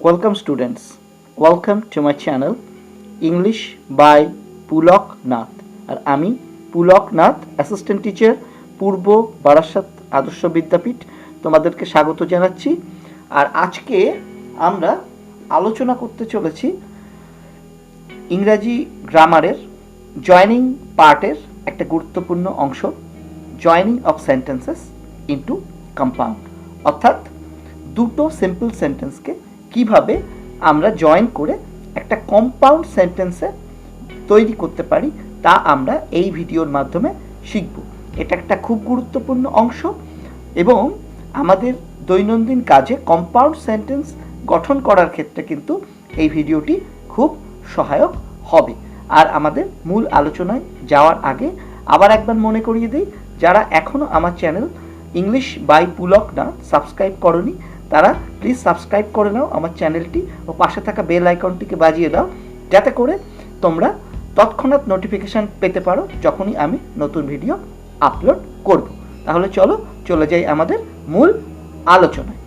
Welcome students. Welcome to my channel English by Pulak Nath. আর আমি Pulak Nath, assistant teacher, পূর্ব বারাসাত আদর্শ বিদ্যাপীঠ, তোমাদেরকে স্বাগত জানাচ্ছি। আর আজকে আমরা আলোচনা করতে চলেছি ইংরাজি গ্রামারের জয়নিং পার্টের একটা গুরুত্বপূর্ণ অংশ, joining of sentences into compound, অর্থাৎ দুটো সিম্পল সেন্টেন্সকে কিভাবে আমরা জয়েন করে একটা কম্পাউন্ড সেন্টেন্সে তৈরি করতে পারি তা আমরা এই ভিডিওর মাধ্যমে শিখব। এটা একটা খুব গুরুত্বপূর্ণ অংশ এবং আমাদের দৈনন্দিন কাজে কম্পাউন্ড সেন্টেন্স গঠন করার ক্ষেত্রে কিন্তু এই ভিডিওটি খুব সহায়ক হবে। আর আমাদের মূল আলোচনায় যাওয়ার আগে আবার একবার মনে করিয়ে দিই, যারা এখনও আমার channel English by Pulak Nath subscribe করনি তারা প্লিজ সাবস্ক্রাইব করে নাও আমার চ্যানেলটি ও পাশে থাকা বেল আইকনটিকে বাজিয়ে দাও, যাতে করে তোমরা তৎক্ষণাৎ নোটিফিকেশান পেতে পারো যখনই আমি নতুন ভিডিও আপলোড করব। তাহলে চলো চলে যাই আমাদের মূল আলোচনায়।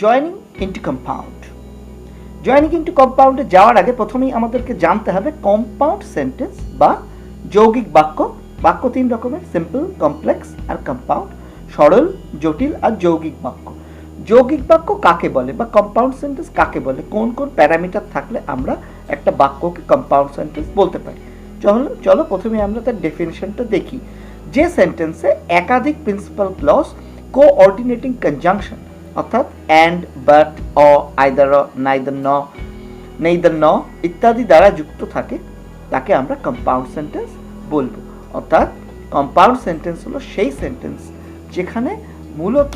Joining into compound. Joining into কম্পাউন্ডে যাওয়ার আগে প্রথমেই আমাদেরকে জানতে হবে কম্পাউন্ড সেন্টেন্স বা যৌগিক বাক্য। বাক্য তিন রকমের, সিম্পল, কমপ্লেক্স আর কম্পাউন্ড। সরল, জটিল আর যৌগিক বাক্য। যৌগিক বাক্য কাকে বলে বা কম্পাউন্ড সেন্টেন্স কাকে বলে, কোন কোন প্যারামিটার থাকলে আমরা একটা বাক্যকে কম্পাউন্ড সেন্টেন্স বলতে পারি। চলো প্রথমে আমরা তার ডেফিনিশনটা দেখি। যে সেন্টেন্সে একাধিক প্রিন্সিপাল ক্লজ, কোঅর্ডিনেটিং কনজাংশন অর্থাৎ and, but, O, either, neither, ন, নেইদার, ন ইত্যাদি দ্বারা যুক্ত থাকে তাকে আমরা কম্পাউন্ড সেন্টেন্স বলবো। অর্থাৎ কম্পাউন্ড সেন্টেন্স হলো সেই সেন্টেন্স যেখানে মূলত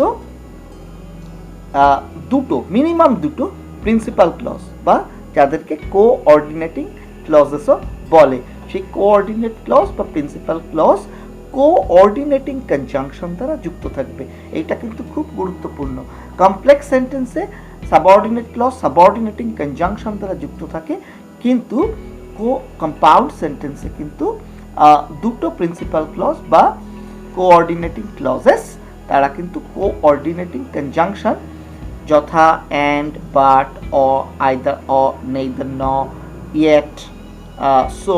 মিনিমাম দুটো প্রিন্সিপাল ক্লজ বা যাদেরকে কোঅর্ডিনেটিং ক্লজেসও বলে, সেই কোঅর্ডিনেট ক্লজ বা প্রিন্সিপাল ক্লজ কোঅর্ডিনেটিং কনজাংশন দ্বারা যুক্ত থাকবে। এইটা কিন্তু খুব গুরুত্বপূর্ণ। কমপ্লেক্স সেন্টেন্সে সাবঅর্ডিনেট ক্লজ সাবঅর্ডিনেটিং কনজাংশন দ্বারা যুক্ত থাকে, কিন্তু কম্পাউন্ড সেন্টেন্সে কিন্তু দুটো প্রিন্সিপাল ক্লজ বা কোঅর্ডিনেটিং ক্লজেস তারা কিন্তু কোঅর্ডিনেটিং কনজাংশন যথা and, but, O, either, O, neither, ন, ইয়েট, সো,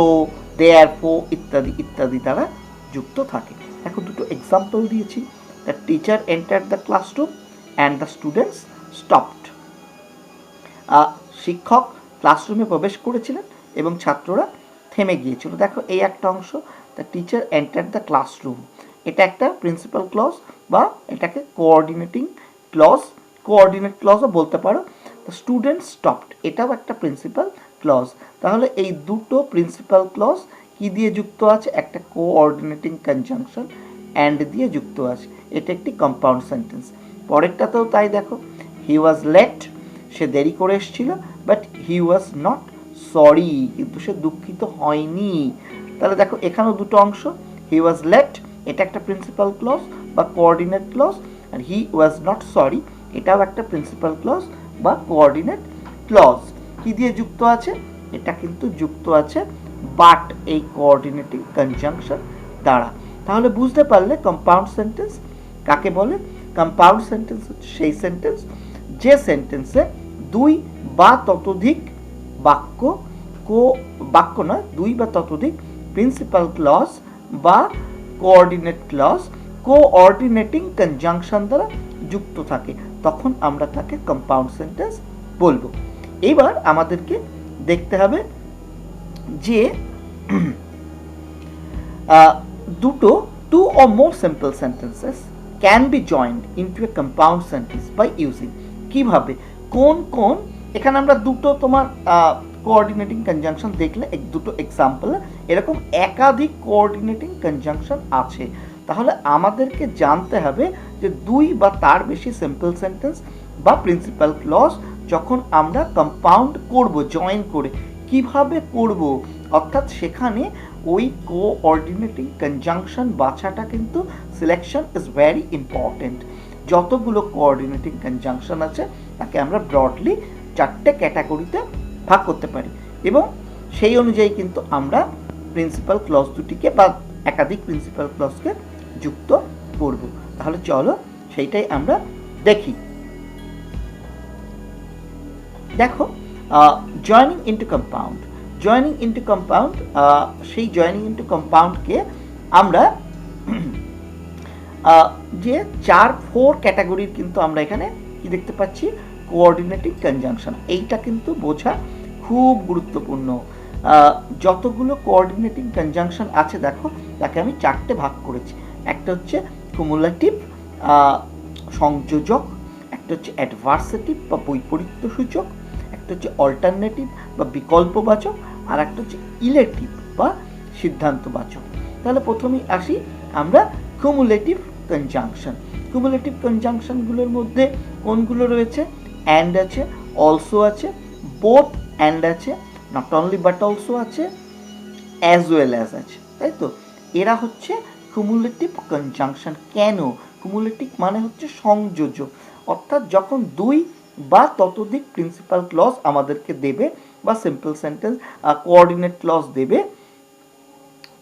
দেয়ারফোর ইত্যাদি ইত্যাদি দ্বারা যুক্ত থাকে। এখন দুটো এক্সাম্পল দিয়েছি। The teacher entered the classroom and the students stopped. শিক্ষক ক্লাসরুমে প্রবেশ করেছিলেন এবং ছাত্ররা থেমে গিয়েছিল। দেখো এই একটা অংশ, the teacher entered the classroom, এটা একটা প্রিন্সিপাল ক্লজ বা এটাকে কোঅর্ডিনেটিং ক্লজ, কোঅর্ডিনেট ক্লজও বলতে পারো। দ্য স্টুডেন্ট স্টপড, এটাও একটা প্রিন্সিপাল ক্লজ। তাহলে এই দুটো প্রিন্সিপাল ক্লজ কি দিয়ে যুক্ত আছে? একটা কোঅর্ডিনেটিং কনজাংশন অ্যান্ড দিয়ে যুক্ত আছে। এটা একটি কম্পাউন্ড সেন্টেন্স। পরেরটাতেও তাই দেখো, হি ওয়াজ লেট, সে দেরি করে এসেছিল, but he was not sorry, কিন্তু সে দুঃখিত হয়নি। তাহলে দেখো এখানেও দুটো অংশ, হি ওয়াজ লেট এটা একটা প্রিন্সিপাল ক্লজ বা কোঅর্ডিনেট ক্লজ, আর হি ওয়াজ নট সরি এটাও একটা প্রিন্সিপাল ক্লজ বা কোঅর্ডিনেট ক্লজ। কি দিয়ে যুক্ত আছে? এটা কিন্তু যুক্ত আছে বাট এই কোঅর্ডিনেটিং কনজাংশন দ্বারা। তাহলে বুঝতে পারলে কম্পাউন্ড সেন্টেন্স কাকে বলে। কম্পাউন্ড সেন্টেন্স হচ্ছে সেই সেন্টেন্স যে সেন্টেন্সে দুই বা ততোধিক বাক্য নয়, দুই বা ততোধিক প্রিন্সিপাল ক্লজ বা কোঅর্ডিনেট ক্লজ কোঅর্ডিনেটিং কনজাংশন দ্বারা যুক্ত থাকে, তখন আমরা তাকে কম্পাউন্ড সেন্টেন্স বলবো। এবার আমাদেরকে দেখতে হবে যে two or more simple sentences can be joined into a compound sentence by using, কিভাবে, কোন কোন, এখানে আমরা দুটো তোমার কোঅর্ডিনেটিং কনজাংশন দেখলে দুটো এক্সাম্পল, এরকম একাধিক কোঅর্ডিনেটিং কনজাংশন আছে। তাহলে আমাদেরকে জানতে হবে যে দুই বা তার বেশি সিম্পল সেন্টেন্স বা প্রিন্সিপাল ক্লজ যখন আমরা কম্পাউন্ড করব, জয়েন করে কিভাবে করব, অর্থাৎ সেখানে ওই কোঅর্ডিনেটিং কনজাংশন বাছাটা কিন্তু সিলেকশন ইজ ভেরি ইম্পর্টেন্ট। যতগুলো কোঅর্ডিনেটিং কনজাংশন আছে তাকে আমরা ব্রডলি চারটে ক্যাটাগরিতে ভাগ করতে পারি এবং সেই অনুযায়ী কিন্তু আমরা প্রিন্সিপাল ক্লজ দুটিকে বা একাধিক প্রিন্সিপাল ক্লজকে যুক্ত করব। তাহলে চলো সেইটাই আমরা দেখি। দেখো joining into compound, joining into compound, সেই জয়নিং ইন্টু কম্পাউন্ডকে আমরা যে 4 ক্যাটাগরির কিন্তু আমরা এখানে কি দেখতে পাচ্ছি, কোঅর্ডিনেটিং কনজাংশন। এইটা কিন্তু বোঝা খুব গুরুত্বপূর্ণ। যতগুলো কোঅর্ডিনেটিং কনজাংশন আছে দেখো, তাকে আমি 4টে ভাগ করেছি। একটা হচ্ছে কুমুলেটিভ সংযোজক, একটা হচ্ছে অ্যাডভার্সেটিভ বা বৈপরীত্য সূচক, একটা হচ্ছে অল্টারনেটিভ বা বিকল্পবাচক, আর একটা হচ্ছে ইলেটিভ বা সিদ্ধান্তবাচক। তাহলে প্রথমেই আসি আমরা কুমুলেটিভ কনজাংশন। কুমুলেটিভ কনজাংশনগুলোর মধ্যে কোনগুলো রয়েছে? অ্যান্ড আছে, অলসো আছে, বোথ অ্যান্ড আছে, নট অনলি বাট অলসো আছে, অ্যাজ ওয়েল অ্যাজ আছে, তাই তো? এরা হচ্ছে কুমুলেটিভ কনজাংশন। কেন? কুমুলেটিভ মানে হচ্ছে সংযোজক, অর্থাৎ যখন 2 বা ততোধিক প্রিন্সিপাল ক্লজ আমাদেরকে দেবে বা সিম্পল সেন্টেন্স কোঅর্ডিনেট ক্লজ দেবে,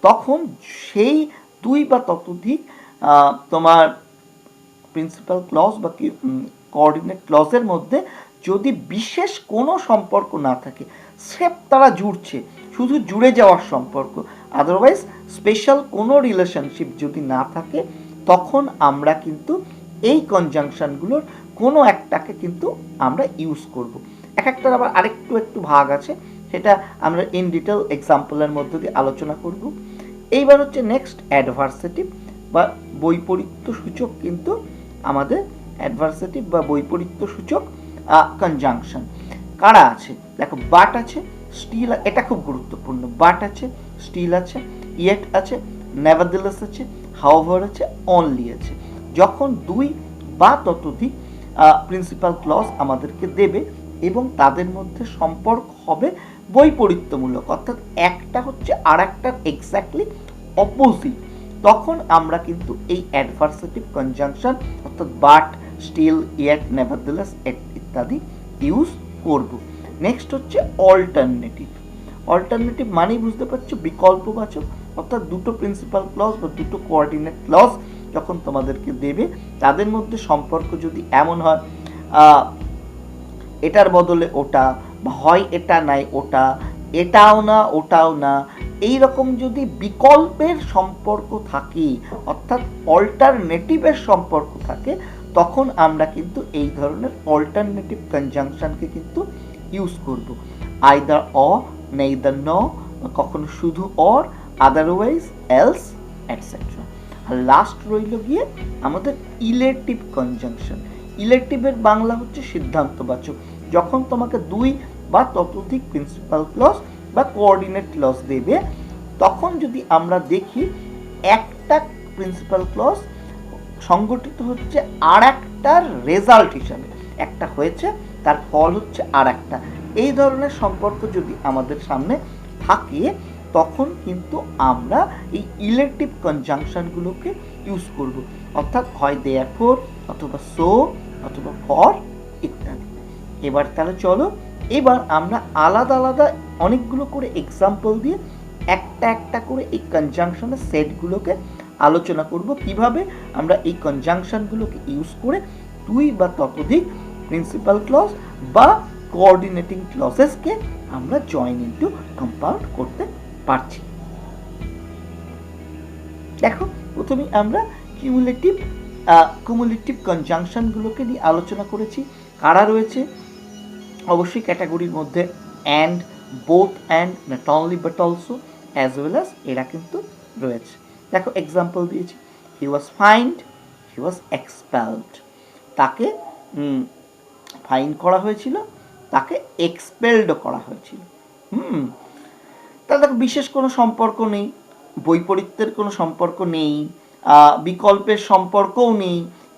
তখন সেই 2 বা ততোধিক তোমার প্রিন্সিপাল ক্লজ বা কোঅর্ডিনেট ক্লজের মধ্যে যদি বিশেষ কোনো সম্পর্ক না থাকে, স্রেফ তারা জুড়ছে, শুধু জুড়ে যাওয়ার সম্পর্ক, আদারওয়াইজ স্পেশাল কোনো রিলেশনশিপ যদি না থাকে, তখন আমরা কিন্তু এই কনজাংশনগুলোর কোনো একটাকে কিন্তু আমরা ইউজ করব। একটার আবার একটু ভাগ আছে, সেটা আমরা ইন ডিটেল এক্সাম্পলের মধ্যে দিয়ে আলোচনা করব। এইবার হচ্ছে নেক্সট অ্যাডভার্সেটিভ বা বৈপরীত্য সূচক, কিন্তু আমাদের অ্যাডভার্সেটিভ বা বৈপরীত্য সূচক কনজাংশন কারা আছে? দেখো, বাট আছে, স্টিল, এটা খুব গুরুত্বপূর্ণ। বাট আছে, স্টিল আছে, ইয়েট আছে, নেভারদিলেস আছে, হাউএভার আছে, অনলি আছে। যখন 2 বা ততোধিক প্রিন্সিপাল ক্লজ আমাদেরকে দেবে এবং তাদের মধ্যে সম্পর্ক হবে বৈপরীত্যমূলক, অর্থাৎ একটা হচ্ছে আর একটার এক্স্যাক্টলি অপোজিট, তখন আমরা কিন্তু এই অ্যাডভার্সেটিভ কনজাংশন অর্থাৎ বাট, স্টিল, ইয়েট, নেভারদিলেস ইত্যাদি ইউজ করব। নেক্সট হচ্ছে অল্টারনেটিভ। অল্টারনেটিভ মানেই বুঝতে পারছো বিকল্পবাচক, অর্থাৎ দুটো প্রিন্সিপাল ক্লজ বা দুটো কোঅর্ডিনেট ক্লজ যখন তোমাদেরকে দেবে, তাদের মধ্যে সম্পর্ক যদি এমন হয় এটার বদলে ওটা, বা হয় এটা নাই ওটা, এটাও না ওটাও না, এই রকম যদি বিকল্পের সম্পর্ক থাকে, অর্থাৎ অল্টারনেটিভের সম্পর্ক থাকে, তখন আমরা কিন্তু এই ধরনের অল্টারনেটিভ কনজাংশনকে কিন্তু ইউজ করব। আইদার অ, নেইদার ন, কখনো শুধু অর, আদারওয়াইজ, এলস, এটসেট্রা। আর লাস্ট রইল গিয়ে আমাদের ইলেটিভ কনজাংশন। ইলেটিভের বাংলা হচ্ছে সিদ্ধান্তবাচক। যখন তোমাকে 2 বা ততোধিক প্রিন্সিপাল ক্লজ বা কোঅর্ডিনেট ক্লজ দেবে, তখন যদি আমরা দেখি একটা প্রিন্সিপাল ক্লজ সংগঠিত হচ্ছে আর একটার রেজাল্ট হিসাবে, একটা হয়েছে তার ফল হচ্ছে আর একটা, এই ধরনের সম্পর্ক যদি আমাদের সামনে থাকে, তখন কিন্তু আমরা এই ইলেটিভ কনজাংশনগুলোকে ইউজ করব, অর্থাৎ হয় দেয়ারফর অথবা সো অথবা ফর ইত্যাদি। এবার তাহলে চলো, এবার আমরা আলাদা আলাদা অনেকগুলো করে এক্সাম্পল দিয়ে একটা একটা করে এই কনজাংশনের সেটগুলোকে আলোচনা করব, কিভাবে আমরা এই কনজাংশনগুলোকে ইউজ করে 2 বা ততোধিক প্রিন্সিপাল ক্লজ বা কোঅর্ডিনেটিং ক্লজেসকে আমরা জয়েন ইনটু কম্পাউন্ড করতে পারছি। দেখো, প্রথমে আমরা কুমুলেটিভ কনজাংশনগুলোকে নিয়ে আলোচনা করেছি। কারা রয়েছে? অবশ্যই ক্যাটাগরির মধ্যে and, both and, not only but also, as well as, এরা কিন্তু রয়েছে। দেখো, এক্সাম্পল দিয়েছি, হি was find, he was expelled. তাকে ফাইন করা হয়েছিল, তাকে এক্সপেলড করা হয়েছিল। তাহলে দেখো, বিশেষ কোনো সম্পর্ক নেই, বৈপরীত্যের কোনো সম্পর্ক নেই, বিকল্পের সম্পর্কও নেই,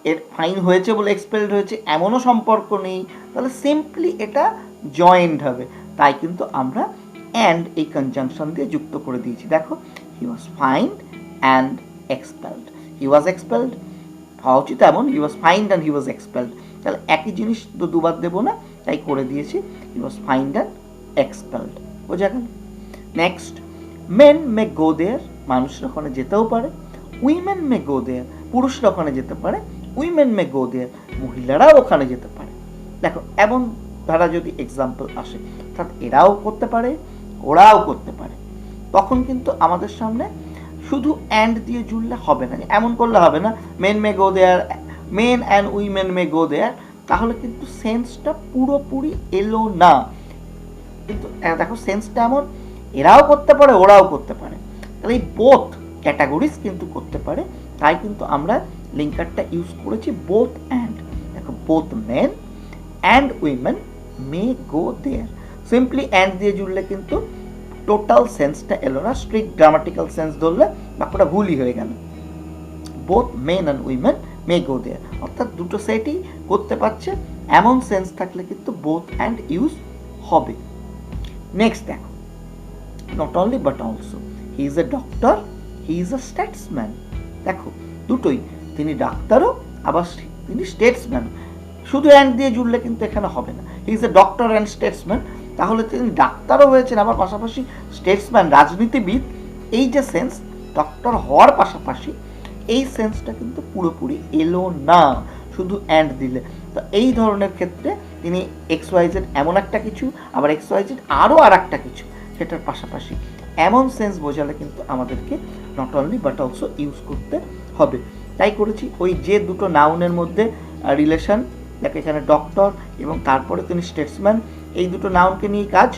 এর ফাইন হয়েছে বলে এক্সপেলড হয়েছে এমনও সম্পর্ক নেই, তাহলে সিম্পলি এটা জয়েন্ট হবে। তাই কিন্তু আমরা অ্যান্ড এই কনজাংশন দিয়ে যুক্ত করে দিয়েছি। দেখো, he was fined and expelled. He was expelled হওয়া উচিত এমন, he was fined and he was expelled, তাহলে একই জিনিস তো দুবার দেবো না, তাই করে দিয়েছি হি ওয়াজ ফাইন্ড অ্যান্ড এক্সপেলড। বোঝা গেল? নেক্সট, মেন মে গো দেয়ার, মানুষরা ওখানে যেতেও পারে। উইমেন মে গো দেয়ার, পুরুষরা ওখানে যেতে পারে, উইমেন মে গো দেয়ার, মহিলারা ওখানে যেতে পারে। দেখো এমন ধারা যদি এক্সাম্পল আসে, অর্থাৎ এরাও করতে পারে ওরাও করতে পারে, তখন কিন্তু আমাদের সামনে শুধু অ্যান্ড দিয়ে জুড়লে হবে না, এমন করলে হবে না men may go there, men and women may go there, তাহলে কিন্তু সেন্সটা পুরোপুরি এলো না। কিন্তু দেখো সেন্সটা এমন, এরাও করতে পারে ওরাও করতে পারে, তাহলে এই বোথ ক্যাটাগরিজ কিন্তু করতে পারে, তাই কিন্তু আমরা লিঙ্কারটা ইউজ করেছি বোথ অ্যান্ড। দেখো both men and women may go there, simply and দিয়ে জুড়লে কিন্তু টোটাল সেন্সটা এলো না, স্ট্রিক্ট গ্রামাটিক্যাল সেন্স ধরলে বাক্যটা ভুলই হয়ে গেল। Both men and women may go there, অর্থাৎ দুটো সেটই করতে পারছে, এমন সেন্স থাকলে কিন্তু বোথ অ্যান্ড ইউজ হবে। নেক্সট দেখো, not only but also, he is a doctor, he is a statesman. দেখো দুটোই, তিনি ডাক্তারও আবার তিনি স্টেটসম্যান, শুধু অ্যান্ড দিয়ে জুড়লে কিন্তু এখানে হবে না। হি is a doctor and Statesman, তাহলে তিনি ডাক্তারও হয়েছেন আবার পাশাপাশি স্টেটসম্যান, রাজনীতিবিদ। এই যে সেন্স ডক্টর হওয়ার পাশাপাশি, এই সেন্সটা কিন্তু পুরোপুরি এলো না শুধু অ্যান্ড দিলে। তো এই ধরনের ক্ষেত্রে তিনি XYZ এমন একটা কিছু, আবার XYZ আরও আর একটা কিছু, সেটার পাশাপাশি এমন সেন্স বোঝালে কিন্তু আমাদেরকে not only but also use করতে হবে। তাই করেছি ওই যে দুটো নাউনের মধ্যে রিলেশন, দেখো এখানে ডক্টর এবং তারপরে তিনি স্টেটসম্যান, এই দুটো নাউনকে নিয়ে কাজ,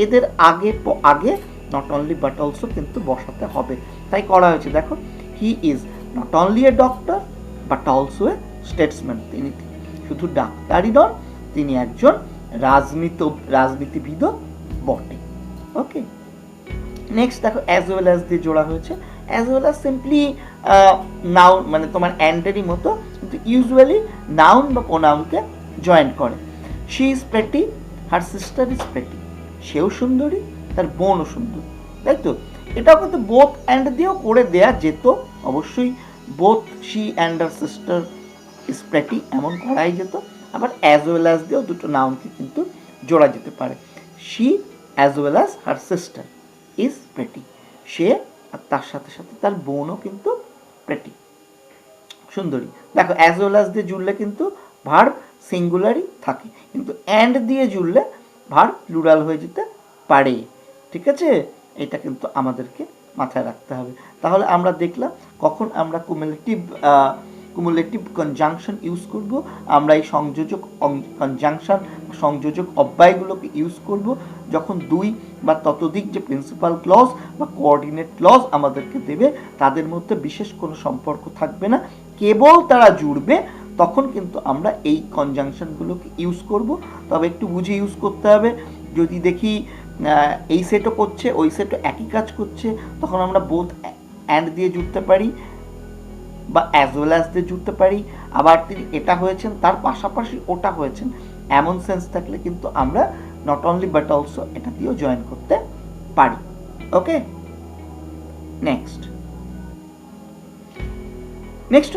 এদের আগে আগে নট অনলি বাট অলসো কিন্তু বসাতে হবে, তাই করা হয়েছে। দেখো he is not only a doctor but also a Statesman, তিনি শুধু ডাক্তারই নন, তিনি একজন রাজনীতিবিদও বটে। ওকে, নেক্সট দেখো অ্যাজ ওয়েল অ্যাজ দিয়ে জোড়া হয়েছে। As well as simply noun, মানে তোমার অ্যান্ডেরই মতো, কিন্তু ইউজুয়ালি নাউন বা প্রোনাউনকে জয়েন করে। She is pretty, her sister is pretty, সেও সুন্দরী তার বোনও সুন্দর, তাই তো? এটাও কিন্তু বোথ অ্যান্ড দিয়েও করে দেয়া যেত, অবশ্যই both she and her sister is pretty এমন করাই যেত। আবার অ্যাজ ওয়েল অ্যাজ দিয়েও দুটো নাউনকে কিন্তু জোড়া যেতে পারে। She as well as her sister is pretty, সে আর তার সাথে সাথে তার বোনও কিন্তু প্রেটি, সুন্দরী। দেখো অ্যাজ ওয়েল অ্যাজ দিয়ে জুড়লে কিন্তু ভার্ব সিঙ্গুলারই থাকে, কিন্তু অ্যান্ড দিয়ে জুড়লে ভার্ব প্লুরাল হয়ে যেতে পারে। ঠিক আছে, এটা কিন্তু আমাদেরকে মাথায় রাখতে হবে। তাহলে আমরা দেখলাম কখন আমরা কুমুলেটিভ কনজাংশন ইউজ করব, আমরা এই সংযোজক কনজাংশন সংযোজক অব্যয়গুলোকে ইউজ করব যখন দুই বা ততোধিক যে প্রিন্সিপাল ক্লজ বা কোঅর্ডিনেট ক্লজ আমাদেরকে দেবে, তাদের মধ্যে বিশেষ কোনো সম্পর্ক থাকবে না, কেবল তারা জুড়বে, তখন কিন্তু আমরা এই কনজাংশনগুলোকে ইউজ করব। তবে একটু বুঝে ইউজ করতে হবে। যদি দেখি এই সেটও করছে ওই সেটও একই কাজ করছে, তখন আমরা বোথ অ্যান্ড দিয়ে জুড়তে পারি বা অ্যাজ ওয়েল অ্যাজ দিয়ে জুড়তে পারি। আবার তিনি এটা হয়েছেন তার পাশাপাশি ওটা হয়েছেন, এমন সেন্স থাকলে কিন্তু আমরা নট অনলি বাট অলসো এটা দিয়েও জয়েন করতে পারি। ওকে, নেক্সট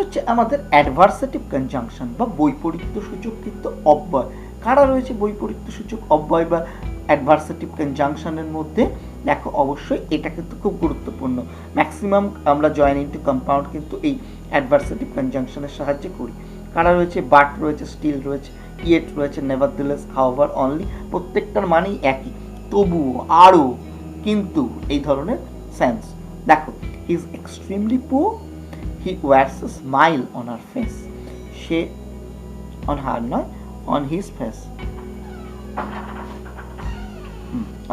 হচ্ছে আমাদের অ্যাডভার্সেটিভ কনজাংশন বা বৈপরীত্য সূচক কিন্তু অব্যয়। কারা রয়েছে বৈপরীত্য সূচক অব্যয় বা অ্যাডভার্সেটিভ কনজাংশনের মধ্যে? দেখো অবশ্যই এটা কিন্তু খুব গুরুত্বপূর্ণ। ম্যাক্সিমাম আমরা জয়েনিং টু কম্পাউন্ড কিন্তু এই অ্যাডভার্সেটিভ কনজাংশনের সাহায্যে করি। কারা রয়েছে? বাট রয়েছে, স্টিল রয়েছে, ইয়েট রয়েছে, নেভারদিলেস, হাউএভার, অনলি, প্রত্যেকটার মানেই একই, তবুও, আরও, কিন্তু, এই ধরনের সেন্স। দেখো he is extremely poor, he wears a smile on her face, say on her নয় on his face।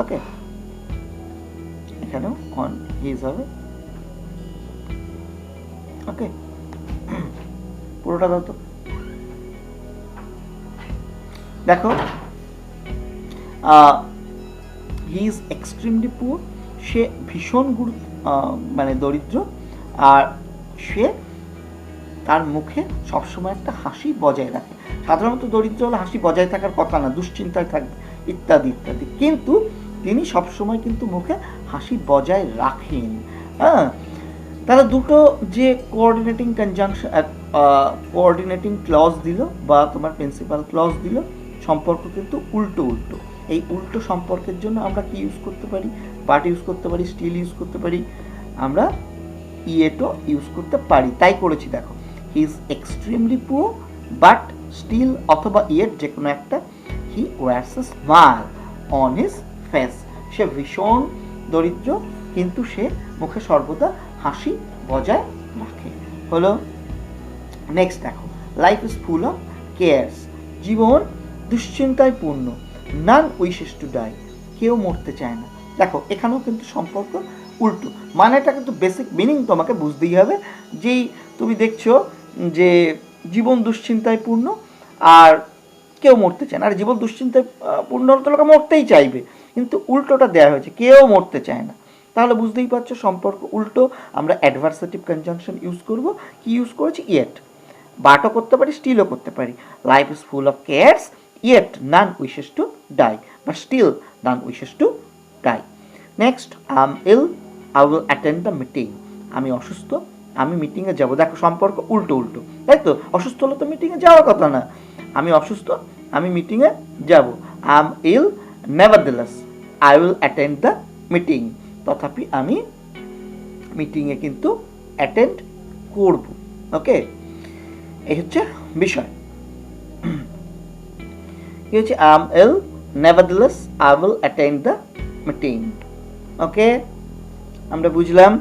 ওকে, এখানেও on his হবে। ওকে, পুরোটা দাও তো। দেখো হি ইজ এক্সট্রিমলি পুয়ার, সে ভীষণ মানে দরিদ্র, আর সে তার মুখে সবসময় একটা হাসি বজায় রাখে। সাধারণত দরিদ্র হলে হাসি বজায় থাকার কথা না, দুশ্চিন্তায় থাকবে ইত্যাদি ইত্যাদি, কিন্তু তিনি সবসময় কিন্তু মুখে হাসি বজায় রাখেন। হ্যাঁ, তাহলে দুটো যে কোঅর্ডিনেটিং ক্লজ দিল বা তোমার প্রিন্সিপাল ক্লজ দিল, সম্পর্ক কিন্তু উল্টো উল্টো। এই উল্টো সম্পর্কের জন্য আমরা কি ইউজ করতে পারি? বাট ইউজ করতে পারি, স্টিল ইউজ করতে পারি, আমরা ইয়েটো ইউজ করতে পারি। তাই করেছি। দেখো he is extremely poor but still অথবা ইয়েট যে কোনো একটা, he wears a smile on his face, সে ভীষণ দরিদ্র কিন্তু সে মুখে সর্বদা হাসি বজায় রাখে। হলো। নেক্সট দেখো, life is full of cares, জীবন দুশ্চিন্তায় পূর্ণ, নান উইশেস টু ডাই, কেউ মরতে চায় না। দেখো এখানেও কিন্তু সম্পর্ক উল্টো, মানেটা কিন্তু বেসিক মিনিং তোমাকে বুঝতেই হবে। যেই তুমি দেখছো যে জীবন দুশ্চিন্তায় পূর্ণ আর কেউ মরতে চায় না, আর জীবন দুশ্চিন্তায় পূর্ণ হলে তো লোকে মরতেই চাইবে, কিন্তু উল্টোটা দেওয়া হয়েছে কেউ মরতে চায় না, তাহলে বুঝতেই পারছো সম্পর্ক উল্টো। আমরা অ্যাডভার্সেটিভ কনজাংশন ইউজ করব, কি ইউজ করেছি, ইয়েট, বাটও করতে পারি স্টিলও করতে পারি। Life is full of cares yet none wishes to die, বা still none wishes to die. Next, I ill I will attend the meeting, আমি অসুস্থ আমি মিটিংয়ে যাব। দেখো সম্পর্ক উল্টো উল্টো, তাই তো, অসুস্থ হলে তো মিটিংয়ে যাওয়ার কথা না, আমি অসুস্থ আমি মিটিংয়ে যাব। I am ill nevertheless I will attend the meeting, তথাপি আমি মিটিংয়ে কিন্তু অ্যাটেন্ড করব। ওকে, এই হচ্ছে বিষয়। কি হচ্ছে, I am ill nevertheless I will attend the meeting. Okay, আমরা বুঝলাম।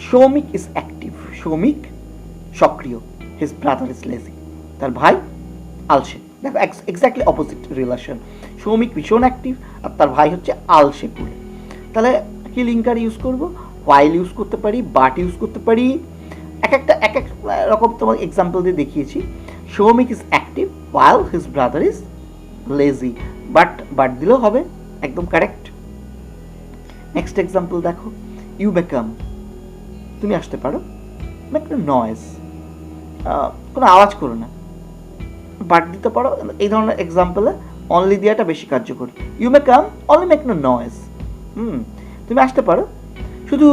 সৌমিক ইজ অ্যাক্টিভ, সৌমিক সক্রিয়, হিজ ব্রাদার ইজ লেজি, তার ভাই আলসে। দেখো এক্স্যাক্টলি অপোজিট রিলেশন, সৌমিক ভীষণ অ্যাক্টিভ আর তার ভাই হচ্ছে আলসে পুরে। তাহলে কি লিঙ্কার ইউজ করব, হোয়াইল ইউজ করতে পারি, বাট ইউজ করতে পারি, এক এক রকম তোমার এক্সাম্পল দিয়ে দেখিয়েছি। Soumik is active while his brother is lazy, but দিলেও হবে, একদম কারেক্ট। নেক্সট এক্সাম্পল দেখো, ইউ বেকাম, তুমি আসতে পারো, মেক নো নয়েজ, কোনো আওয়াজ করো না, বাট দিতে পারো। এই ধরনের এক্সাম্পলে অনলি দেওয়াটা বেশি কার্যকরী। You may come only make no noise, তুমি আসতে পারো শুধু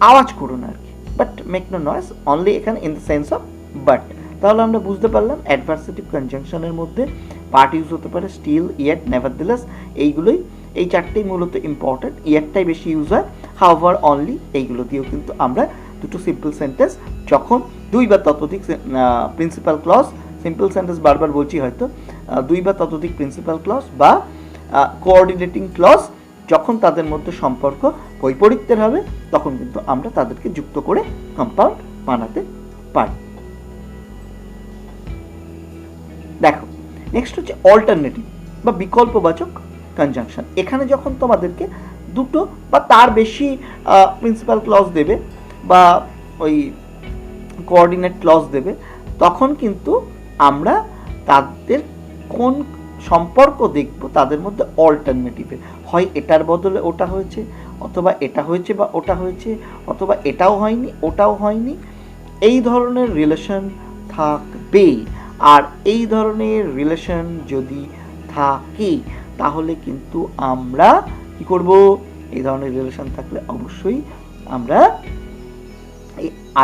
আওয়াজ করো না আর কি, but make no noise only এখানে in the sense of but. তাহলে আমরা বুঝতে পারলাম অ্যাডভার্সেটিভ কনজাংশনের মধ্যে পার্ট ইউজ হতে পারে স্টিল, ইয়েট, নেভারথেলেস, এইগুলোই, এই চারটেই মূলত ইম্পর্টেন্ট, ইয়েটটাই বেশি ইউজ হয়, হাউএভার, অনলি, এইগুলো দিয়েও কিন্তু আমরা দুটো সিম্পল সেন্টেন্স যখন দুই বা ততোধিক প্রিন্সিপাল ক্লজ, সিম্পল সেন্টেন্স বারবার বলছি হয়তো, দুই বা ততোধিক প্রিন্সিপাল ক্লজ বা কোঅর্ডিনেটিং ক্লজ যখন তাদের মধ্যে সম্পর্ক বৈপরীত্যের হবে তখন কিন্তু আমরা তাদেরকে যুক্ত করে কম্পাউন্ড বানাতে পারি। দেখো নেক্সট হচ্ছে অল্টারনেটিভ বা বিকল্পবাচক কনজাংশন। এখানে যখন তোমাদেরকে দুটো বা তার বেশি প্রিন্সিপাল ক্লজ দেবে বা ওই কোঅর্ডিনেট ক্লজ দেবে, তখন কিন্তু আমরা তাদের কোন সম্পর্ক দেখব তাদের মধ্যে অল্টারনেটিভে, হয় এটার বদলে ওটা হয়েছে, অথবা এটা হয়েছে বা ওটা হয়েছে, অথবা এটাও হয়নি ওটাও হয়নি, এই ধরনের রিলেশন থাকবে। আর এই ধরনের রিলেশন যদি থাকে তাহলে কিন্তু আমরা কি করব, এই ধরনের রিলেশন থাকলে অবশ্যই আমরা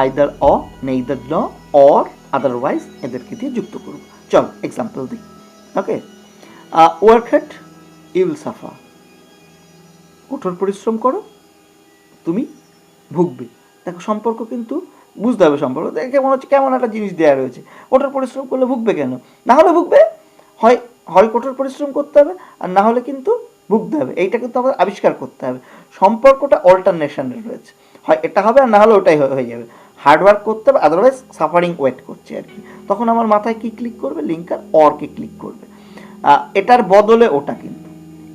either or, neither nor, or otherwise এদেরকে দিয়ে যুক্ত করব। চল এক্সাম্পল দিই। Okay, work hard you will suffer, কঠোর পরিশ্রম করো তুমি ভুগবে। দেখো সম্পর্ক কিন্তু বুঝতে হবে, সম্পর্ক দেখে মনে হচ্ছে কেমন একটা জিনিস দেওয়া রয়েছে, কঠোর পরিশ্রম করলে ভুগবে কেন, না হলে ভুগবে, হয় হয় কঠোর পরিশ্রম করতে হবে আর না হলে কিন্তু ভুগতে হবে, এইটা কিন্তু আমাদের আবিষ্কার করতে হবে। সম্পর্কটা অল্টারনেশনের রয়েছে, হয় এটা হবে আর না হলে ওটাই হয়ে যাবে, হার্ডওয়ার্ক করতে হবে, আদারওয়াইজ সাফারিং ওয়েট করছে আর কি। তখন আমার মাথায় কি ক্লিক করবে, লিঙ্কার অরকে ক্লিক করবে, এটার বদলে ওটা, কিন্তু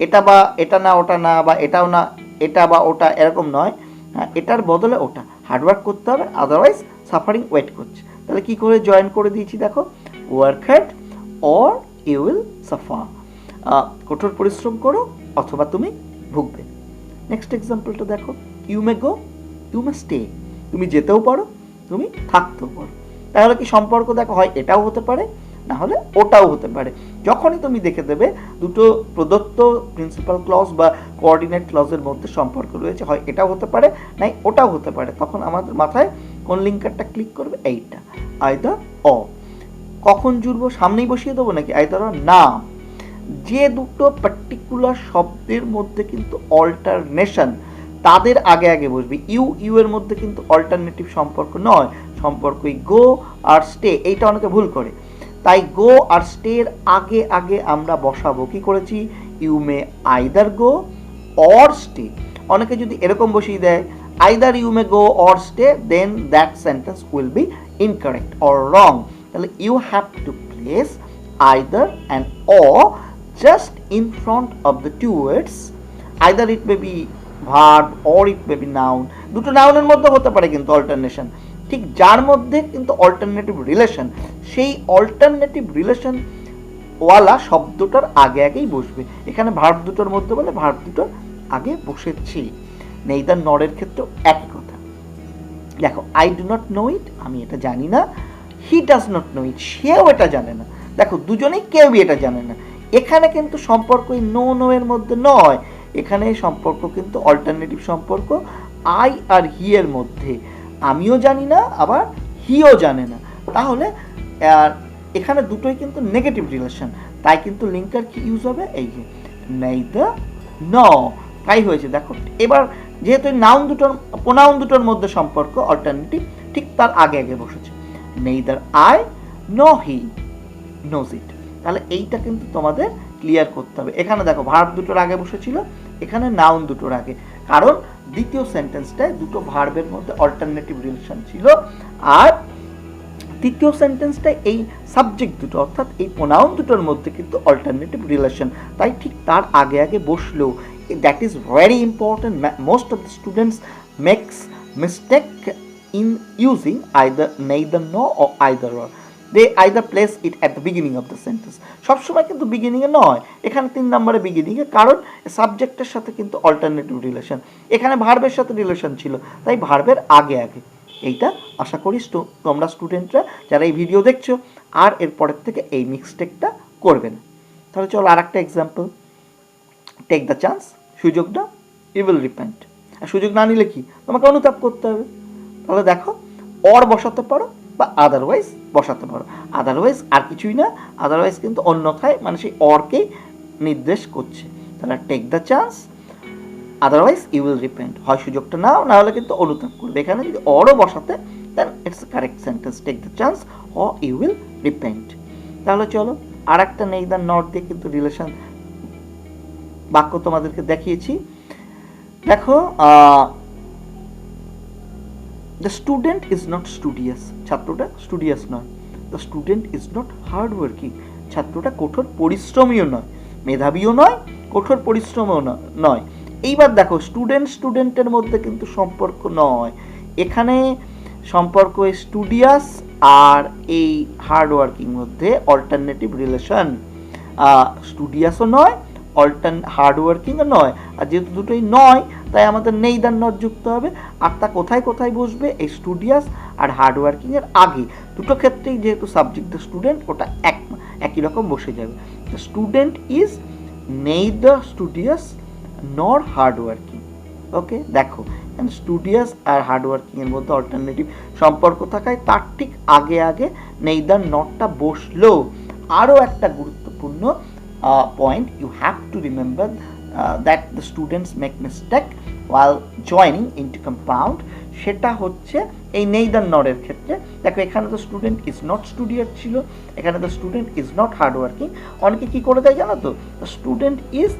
এটা বা এটা না ওটা না, বা এটাও না এটা বা ওটা এরকম নয়, হ্যাঁ এটার বদলে ওটা, হার্ডওয়ার্ক করতে হবে আদারওয়াইজ সাফারিং ওয়েট করছে। তাহলে কি করে জয়েন করে দিয়েছি দেখো, work hard or you will suffer, কঠোর পরিশ্রম করো অথবা তুমি ভুগবে। নেক্সট এক্সাম্পলটা দেখো, you may go you may stay, তুমি যেতেও পারো তুমি থাকতেও পারো। তাহলে কি সম্পর্ক দেখো, হয় এটাও হতে পারে না হলে ওটাও হতে পারে। যখনই তুমি দেখে দেবে দুটো প্রদত্ত প্রিন্সিপাল ক্লজ বা কোঅর্ডিনেট ক্লজের মধ্যে সম্পর্ক রয়েছে, হয় এটাও হতে পারে নাই ওটাও হতে পারে, তখন আমাদের মাথায় কোন লিঙ্কারটা ক্লিক করবে, এইটা আইদার অর। কখন জুড়বো, সামনেই বসিয়ে দেবো নাকি আইদার অর, না, যে দুটো পার্টিকুলার শব্দের মধ্যে কিন্তু অল্টারনেশন তাদের আগে আগে বসবে। ইউ ইউ এর মধ্যে কিন্তু অল্টারনেটিভ সম্পর্ক নয়, সম্পর্ক গো আর স্টে, এইটা অনেকে ভুল করে। তাই গো আর স্টে এর আগে আগে আমরা বসাবো, কি করেছি, you may either go or stay. অনেকে যদি এরকম বসিয়ে দেয় either you may go or stay, then that sentence will be incorrect or wrong. তাহলে you have to place either and or just in front of the two words. Either it may be verb or it may be noun. দুটো নাউনের মধ্যে হতে পারে কিন্তু alternation, ঠিক যার মধ্যে কিন্তু অল্টারনেটিভ রিলেশন, সেই অল্টারনেটিভ রিলেশন ওয়ালা শব্দটার আগে আগেই বসবে। এখানে ভার্ব দুটোর মধ্যে বলে ভার্ব দুটোর আগে বসেছি। নেইদার নরের ক্ষেত্রেও একই কথা। দেখো, আই ডু নট নো ইট, আমি এটা জানি না। হি ডাজ নট নো ইট, সেও এটা জানে না। দেখো, দুজনেই কেউই এটা জানে না। এখানে কিন্তু সম্পর্ক নো নো এর মধ্যে নয়, এখানে সম্পর্ক কিন্তু অল্টারনেটিভ সম্পর্ক আই আর হি এর মধ্যে। আমিও জানি না, আবার হিও জানে না। তাহলে এখানে দুটোই কিন্তু নেগেটিভ রিলেশন, তাই কিন্তু লিঙ্কার কি ইউজ হবে, এই যে নেইদার নর। তাই হয়েছে। দেখো, এবার যেহেতু নাউন দুটোর প্রোনাউন দুটোর মধ্যে সম্পর্ক অল্টারনেটিভ, ঠিক তার আগে আগে বসেছে। Neither I know he knows it. তাহলে এইটা কিন্তু তোমাদের ক্লিয়ার করতে হবে। এখানে দেখো, ভার্ব দুটোর আগে বসেছিল, এখানে নাউন দুটোর আগে, কারণ দ্বিতীয় সেন্টেন্সটায় দুটো ভার্বের মধ্যে অল্টারনেটিভ রিলেশন ছিল, আর তৃতীয় সেন্টেন্সটায় এই সাবজেক্ট দুটো অর্থাৎ এই প্রোনাউন দুটোর মধ্যে কিন্তু অল্টারনেটিভ রিলেশন, তাই ঠিক তার আগে আগে বসলো। That is very important. Most of the students makes mistake in using either neither nor or either or. They either place it at the beginning of the sentence. সবসময় কিন্তু বিগিনিংয়ে নয়, এখানে 3 নম্বরে বিগিনিংয়ে, কারণ সাবজেক্টের সাথে কিন্তু অল্টারনেটিভ রিলেশন, এখানে ভার্বের সাথে রিলেশন ছিল, তাই ভার্বের আগে আগে। এইটা আশা করি তোমরা স্টুডেন্টরা যারা এই ভিডিও দেখছো আর এরপরের থেকে এই মিস্টেকটা করবে না। তাহলে চলো আর একটা এক্সাম্পল। টেক দ্য চান্স, সুযোগ না, ইউ উইল রিপেন্ট। আর সুযোগ না নিলে কি, তোমাকে অনুতাপ করতে হবে। তাহলে দেখো, অর বসাতে পারো বা আদারওয়াইজ বসাতে পারো। আদারওয়াইজ আর কিছুই না, আদারওয়াইজ কিন্তু অন্যথায় মানে সেই অরকেই নির্দেশ করছে। তাহলে take the chance, otherwise you will repent. হয় সুযোগটা নাও, না হলে কিন্তু অনুতাপ করবে। এখানে যদি অরও বসাতে, then it's a correct sentence, take the chance or you will repent. তাহলে চলো আর একটা নেইদার নট দিয়ে কিন্তু রিলেশন বাক্য তোমাদেরকে দেখিয়েছি। দেখো, the student is not studious, ছাত্রটা স্টুডিয়াস নয়। The student is not hard working, ছাত্রটা কঠোর পরিশ্রমীও নয়, মেধাবীও নয়, কঠোর পরিশ্রমও নয়। এইবার দেখো, স্টুডেন্টের মধ্যে কিন্তু সম্পর্ক নয়, এখানে সম্পর্ক স্টুডিয়াস আর এই হার্ড ওয়ার্কিং মধ্যে অল্টারনেটিভ রিলেশন। স্টুডিয়াসও নয়, হার্ড ওয়ার্কিংও নয়, আর যেহেতু দুটোই নয় তাই আমাদের নেইদার নট যুক্ত হবে। আর তা কোথায় কোথায় বসবে, এই স্টুডিয়াস আর হার্ড ওয়ার্কিং এর আগে। দুটো ক্ষেত্রেই যেহেতু সাবজেক্ট দ্য স্টুডেন্ট, ওটা একই রকম বসে যাবে। The student is neither studious নর হার্ড ওয়ার্কিং। ওকে, দেখো স্টুডিয়াস আর হার্ড ওয়ার্কিং এর মধ্যে অল্টারনেটিভ সম্পর্ক থাকায় তার ঠিক আগে আগে নেইদার নটটা বসলো। আরও একটা গুরুত্বপূর্ণ point, you have to remember that the students make mistake while joining into compound, সেটা হচ্ছে এই নেইদার নরের ক্ষেত্রে। দেখো, এখানে তো স্টুডেন্ট ইজ নট স্টুডিয়াস ছিল, এখানে তো student is not hard working. অনেকে কি করে দেয় জানো তো, the student is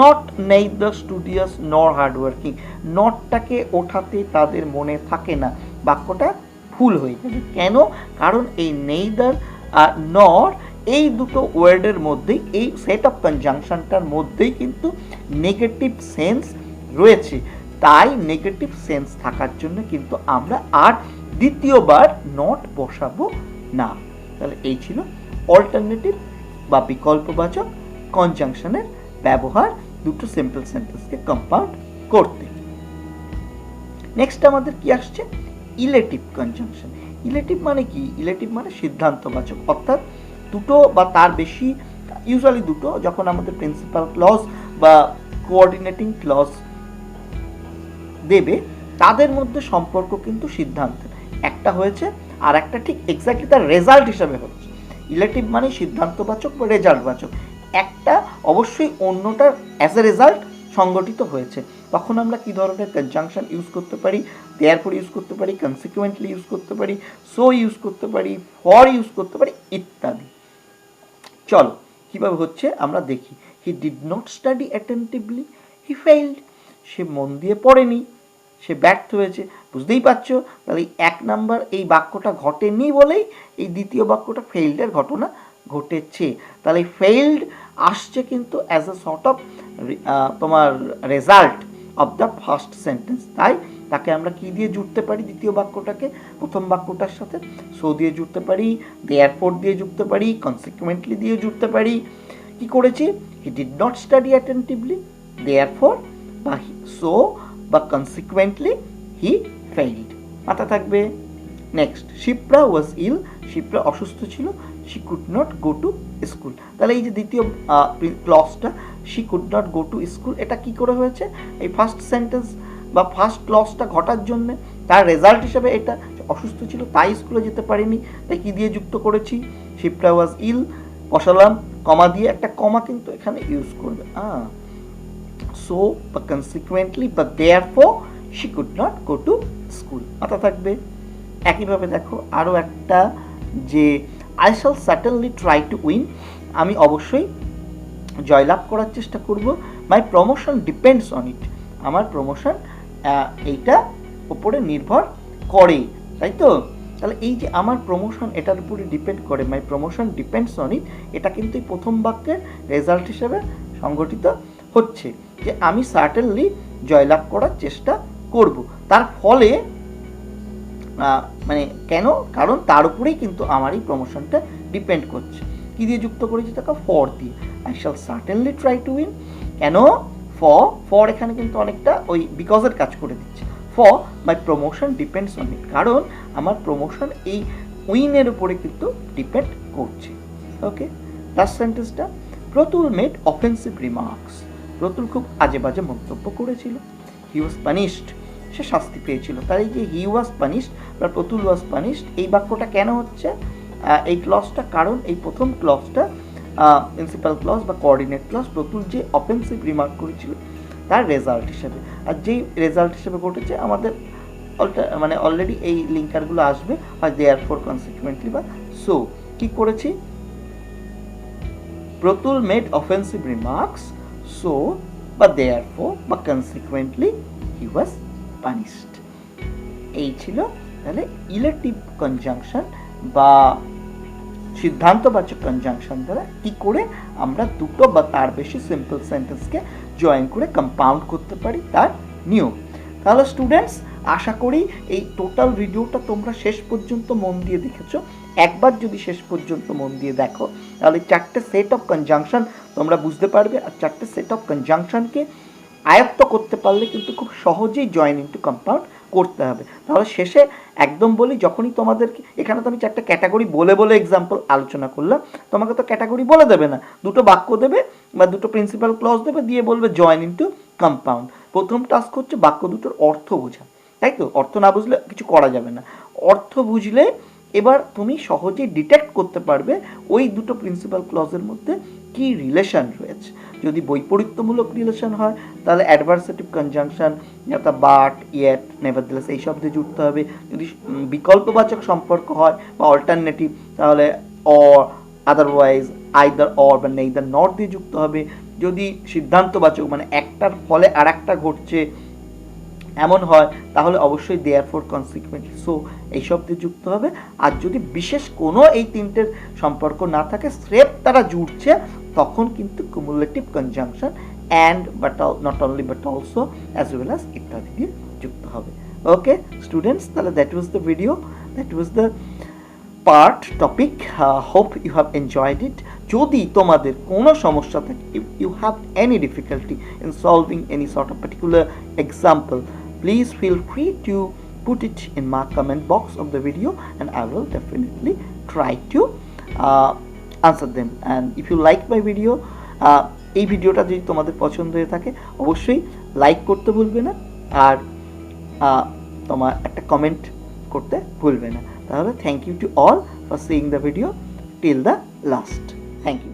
not neither studious নর হার্ড ওয়ার্কিং, নটটাকে ওঠাতে তাদের মনে থাকে না, বাক্যটা ভুল হয়ে যাবে। কেন? কারণ এই নেইদার নর এই দুটো ওয়ার্ডের মধ্যেই, এই সেট অফ কনজাংশনটার মধ্যেই কিন্তু নেগেটিভ সেন্স রয়েছে। তাই নেগেটিভ সেন্স থাকার জন্য কিন্তু আমরা আর দ্বিতীয়বার নট বসাবো না। তাহলে এই ছিল অল্টারনেটিভ বা বিকল্পবাচক কনজাংশনের ব্যবহার দুটো সিম্পল সেন্টেন্সকে কম্পাউন্ড করতে। নেক্সট আমাদের কি আসছে, ইলেটিভ কনজাংশন। ইলেটিভ মানে কি? ইলেটিভ মানে সিদ্ধান্তবাচক, অর্থাৎ দুটো বা তার বেশি, ইউজুয়ালি দুটো, যখন আমাদের প্রিন্সিপাল ক্লজ বা কোঅর্ডিনেটিং ক্লজ দেবে তাদের মধ্যে সম্পর্ক কিন্তু সিদ্ধান্তের, একটা হয়েছে আর একটা ঠিক এক্স্যাক্টলি তার রেজাল্ট হিসাবে হচ্ছে। ইলেটিভ মানে সিদ্ধান্তবাচক বা রেজাল্টবাচক, একটা অবশ্যই অন্যটার অ্যাজ এ রেজাল্ট সংগঠিত হয়েছে। তখন আমরা কি ধরনের কনজাংশন ইউজ করতে পারি? দেয়ারফর ইউজ করতে পারি, কনসিকুয়েন্টলি ইউজ করতে পারি, সো ইউজ করতে পারি, ফর ইউজ করতে পারি ইত্যাদি। চলো কীভাবে হচ্ছে আমরা দেখি। He did not study attentively, he failed. সে মন দিয়ে পড়েনি, সে ব্যর্থ হয়েছে। বুঝতেই পারছো, তাহলে 1 নাম্বার এই বাক্যটা ঘটেনি বলেই এই দ্বিতীয় বাক্যটা ফেইল্ডের ঘটনা ঘটেছে। তাহলে ফেইল্ড আসছে কিন্তু অ্যাজ এ সর্ট অফ তোমার result of the first sentence. তাই তাকে আমরা কি দিয়ে জুড়তে পারি? দ্বিতীয় বাক্যটাকে প্রথম বাক্যটার সাথে সো দিয়ে জুড়তে পারি, দেয়ারফর দিয়ে জুড়তে পারি, কনসিকুয়েন্টলি দিয়ে জুড়তে পারি। কি করেছি? He did not study attentively, therefore বা সো বা কনসিকুয়েন্টলি হি ফেইল্ড। মাথা থাকবে। Next, Shipra was ill, Shipra অসুস্থ ছিল, she could not go to school. তাহলে এই যে দ্বিতীয় ক্লজটা she could not go to school, এটা কি করে হয়েছে? এই ফার্স্ট সেন্টেন্স বা ফার্স্ট ক্লজটা ঘটার জন্য তার রেজাল্ট হিসেবে এটা অসুস্থ ছিল তাই স্কুলে যেতে পারিনি, তাই কি দিয়ে যুক্ত করেছি? শিপ্রা ওয়াজ ইল বসালাম, কমা দিয়ে, একটা কমা কিন্তু এখানে ইউজ করবে, সো বা কনসিকুয়েন্টলি বা therefore she could not go to school. মাথা থাকবে। একইভাবে দেখো আরও একটা, যে I shall certainly try to win, আমি অবশ্যই জয়লাভ করার চেষ্টা করব। মাই প্রমোশন ডিপেন্ডস অন ইট, আমার প্রমোশন এইটা উপরে নির্ভর করে, তাই তো? তাহলে এই যে আমার প্রমোশন এটার উপরে ডিপেন্ড করে, মাই প্রমোশন ডিপেন্ডস অন ইট, এটা কিন্তু এই প্রথম বাক্যের রেজাল্ট হিসেবে সংগঠিত হচ্ছে, যে আমি সার্টেনলি জয়লাভ করার চেষ্টা করব। তার ফলে মানে কেন? কারণ তার উপরেই কিন্তু আমার এই প্রমোশনটা ডিপেন্ড করছে। কি দিয়ে যুক্ত করেছি? তাকে ফর দিয়ে। I shall certainly try to win. কেন? ফর এখানে কিন্তু অনেকটা ওই বিকজের কাজ করে দিচ্ছে। For my promotion depends on it, কারণ আমার প্রমোশন এই উইনের উপরে কিন্তু ডিপেন্ড করছে। ওকে, লাস্ট সেন্টেন্সটা, Pratul made offensive remarks, Pratul খুব আজে বাজে মন্তব্য করেছিল। হি ওয়াজ পানিশড, সে শাস্তি পেয়েছিল। তাই এই যে হি ওয়াজ পানিশড বা প্রতুল ওয়াজ পানিশড, এই বাক্যটা কেন হচ্ছে এই ক্লজটা? কারণ এই প্রথম ক্লজটা প্রিন্সিপাল ক্লজ বা কোঅর্ডিনেট ক্লজ, প্রতুল যে অফেন্সিভ রিমার্ক করেছিল তার রেজাল্ট হিসেবে, আর যেই রেজাল্ট হিসেবে ঘটেছে আমাদের মানে অলরেডি এই লিঙ্কারগুলো আসবে, হয় দেয়ারফর, কনসিকুয়েন্টলি বা সো। কি করেছি? Pratul made offensive remarks, so বা দেয়ারফর বা কনসিকুয়েন্টলি হি ওয়াজ পানিশড। এই ছিল তাহলে ইলেকটিভ কনজাংশন বা সিদ্ধান্তবাচক কনজাংশন দ্বারা কি করে আমরা দুটো বা তার বেশি সিম্পল সেন্টেন্সকে জয়েন করে কম্পাউন্ড করতে পারি, তার নিয়ম। তাহলে স্টুডেন্টস, আশা করি এই টোটাল ভিডিওটা তোমরা শেষ পর্যন্ত মন দিয়ে দেখেছো। একবার যদি শেষ পর্যন্ত মন দিয়ে দেখো তাহলে 4টে সেট অফ কনজাংশন তোমরা বুঝতে পারবে, আর 4টে সেট অফ কনজাংশনকে আয়ত্ত করতে পারলে কিন্তু খুব সহজেই জয়েন ইনটু কম্পাউন্ড করতে হবে। তাহলে শেষে একদম বলি, যখনই তোমাদেরকে এখানে তো আমি 4টে ক্যাটাগরি বলে বলে এক্সাম্পল আলোচনা করলাম, তোমাকে তো ক্যাটাগরি বলে দেবে না, দুটো বাক্য দেবে বা দুটো প্রিন্সিপাল ক্লজ দেবে, দিয়ে বলবে জয়েন ইনটু কম্পাউন্ড। প্রথম টাস্ক হচ্ছে বাক্য দুটোর অর্থ বোঝা, তাই তো? অর্থ না বুঝলে কিছু করা যাবে না। অর্থ বুঝলে এবার তুমি সহজেই ডিটেক্ট করতে পারবে ওই দুটো প্রিন্সিপাল ক্লজের মধ্যে কি রিলেশন রয়েছে। যদি বৈপরীত্যমূলক রিলেশন হয় তাহলে অ্যাডভার্সেটিভ কনজাংশন, যেটা বাট, ইয়েট, নেভারদিলেস এই শব্দে জুড়তে হবে। যদি বিকল্পবাচক সম্পর্ক হয় বা অল্টারনেটিভ, তাহলে অর, আদারওয়াইজ, আইদার অর বা নেইদার নট দিয়ে যুক্ত হবে। যদি সিদ্ধান্তবাচক মানে একটার ফলে আর একটা ঘটছে এমন হয় তাহলে অবশ্যই দেয়ারফর, কনসিকুয়েন্টলি, সো এই শব্দে যুক্ত হবে। আর যদি বিশেষ কোনো এই তিনটের সম্পর্ক না থাকে, স্রেফ তারা জুড়ছে, তখন কিন্তু cumulative conjunction and but not only but also as well as ইত্যাদি দিয়ে যুক্ত হবে। ওকে স্টুডেন্টস, তাহলে that was the video, that was the part topic. Hope you have enjoyed it. যদি তোমাদের কোনো সমস্যা থাকে, if you have any difficulty in solving any sort of particular example, please feel free to put it in my comment box of the video and I will definitely try to answer them. And if you like my video, এই ভিডিওটা যদি তোমাদের পছন্দ হয়ে থাকে অবশ্যই like করতে ভুলবে না, আর তোমার একটা কমেন্ট করতে ভুলবে না। তাহলে thank you to all for seeing the video till the last. Thank you.